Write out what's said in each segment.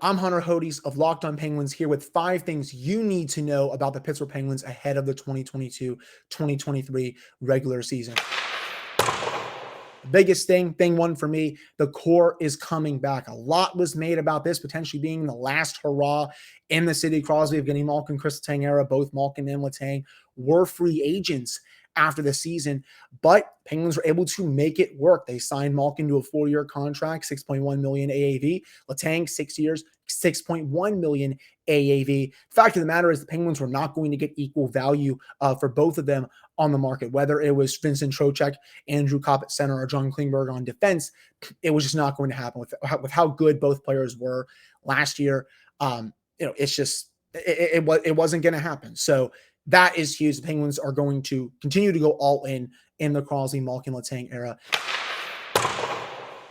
I'm Hunter Hodies of Locked On Penguins here with 5 things you need to know about the Pittsburgh Penguins ahead of the 2022-2023 regular season. The biggest thing one for me, the core is coming back. A lot was made about this potentially being the last hurrah in the Sidney Crosby, Evgeni Malkin-Letang era. Both Malkin and Letang were free agents after the season, but Penguins were able to make it work. They signed Malkin to a 4-year contract, $6.1 million AAV. Letang, 6 years, $6.1 million AAV. Fact of the matter is the Penguins were not going to get equal value for both of them on the market, whether it was Vincent Trocheck, Andrew Copp at center, or John Klingberg on defense. It was just not going to happen with how good both players were last year. It's just it wasn't going to happen. So that is huge. The Penguins are going to continue to go all in the Crosby-Malkin-Letang era.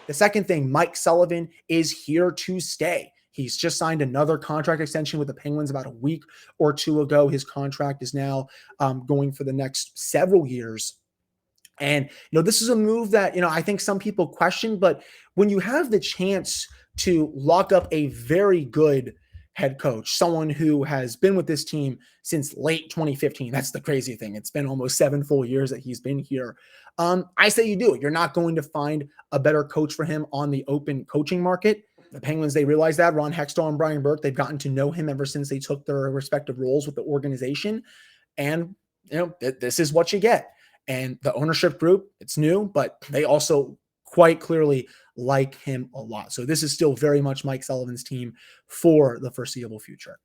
The second thing, Mike Sullivan is here to stay. He's just signed another contract extension with the Penguins about a week or two ago. His contract is now going for the next several years. And, this is a move that, I think some people question, but when you have the chance to lock up a very good head coach, someone who has been with this team since late 2015. That's the crazy thing. It's been almost 7 full years that he's been here. I say you do it. You're not going to find a better coach for him on the open coaching market. The Penguins, they realize that. Ron Hextall and Brian Burke, they've gotten to know him ever since they took their respective roles with the organization. And, this is what you get. And the ownership group, it's new, but they also quite clearly like him a lot. So this is still very much Mike Sullivan's team for the foreseeable future.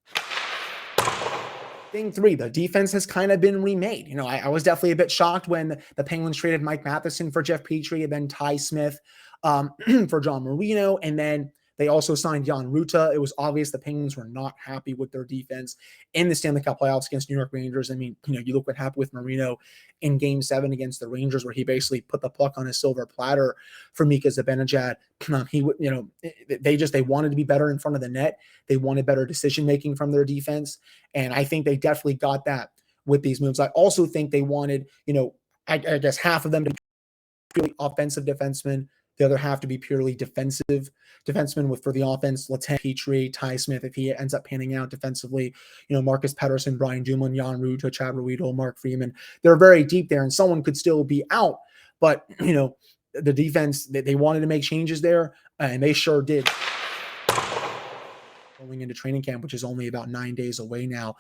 Thing 3, the defense has kind of been remade. I was definitely a bit shocked when the Penguins traded Mike Matheson for Jeff Petrie and then Ty Smith for John Marino. And then they also signed Jan Ruta. It was obvious the Penguins were not happy with their defense in the Stanley Cup playoffs against New York Rangers. I mean, you look what happened with Marino in Game 7 against the Rangers, where he basically put the puck on a silver platter for Mika Zibanejad. They wanted to be better in front of the net. They wanted better decision-making from their defense. And I think they definitely got that with these moves. I also think they wanted, I guess half of them to be purely offensive defensemen, the other half to be purely defensive defensemen for the offense. Letang, Petrie, Ty Smith, if he ends up panning out defensively, Marcus Pettersson, Brian Dumoulin, Jan Ruta, Chad Ruhwedel, Mark Freeman. They're very deep there, and someone could still be out. But, the defense, they wanted to make changes there, and they sure did. Going into training camp, which is only about 9 days away now.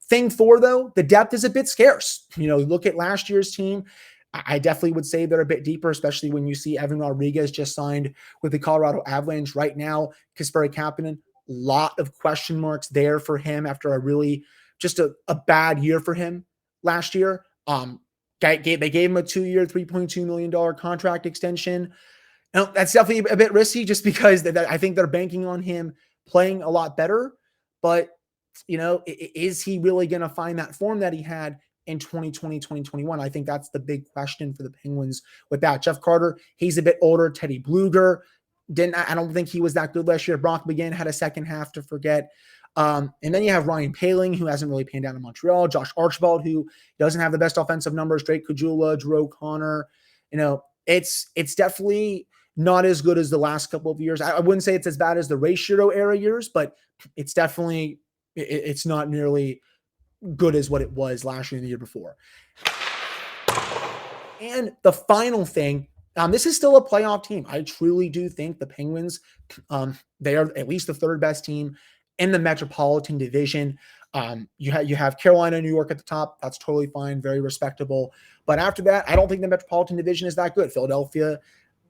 Thing 4, though, the depth is a bit scarce. Look at last year's team. I definitely would say they're a bit deeper, especially when you see Evan Rodriguez just signed with the Colorado Avalanche right now. Kasperi Kapanen, a lot of question marks there for him after just a bad year for him last year. They gave him a 2-year, $3.2 million contract extension. Now, that's definitely a bit risky just because I think they're banking on him playing a lot better. But, is he really going to find that form that he had in 2020, 2021? I think that's the big question for the Penguins with that. Jeff Carter, he's a bit older. Teddy Bluger, I don't think he was that good last year. Brock McGinn had a second half to forget. And then you have Ryan Poehling, who hasn't really panned out in Montreal. Josh Archibald, who doesn't have the best offensive numbers. Drake Caggiula, Drew O'Connor. It's definitely not as good as the last couple of years. I wouldn't say it's as bad as the Ray Shiro era years, but it's definitely, it's not nearly good as what it was last year and the year before. And the final thing, this is still a playoff team. I truly do think the Penguins, they are at least the 3rd best team in the Metropolitan Division. You have Carolina, New York at the top. That's totally fine, very respectable. But after that, I don't think the Metropolitan Division is that good. Philadelphia,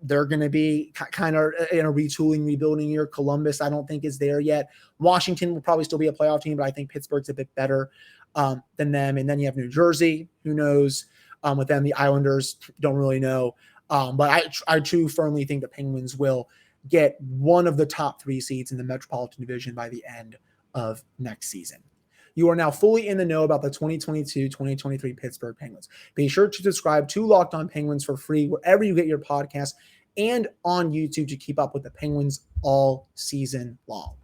they're going to be kind of in a retooling, rebuilding year. Columbus, I don't think is there yet. Washington will probably still be a playoff team, but I think Pittsburgh's a bit better than them. And then you have New Jersey. Who knows? With them, the Islanders, don't really know. But I too firmly think the Penguins will get one of the top 3 seeds in the Metropolitan Division by the end of next season. You are now fully in the know about the 2022-2023 Pittsburgh Penguins. Be sure to subscribe to Locked On Penguins for free wherever you get your podcasts and on YouTube to keep up with the Penguins all season long.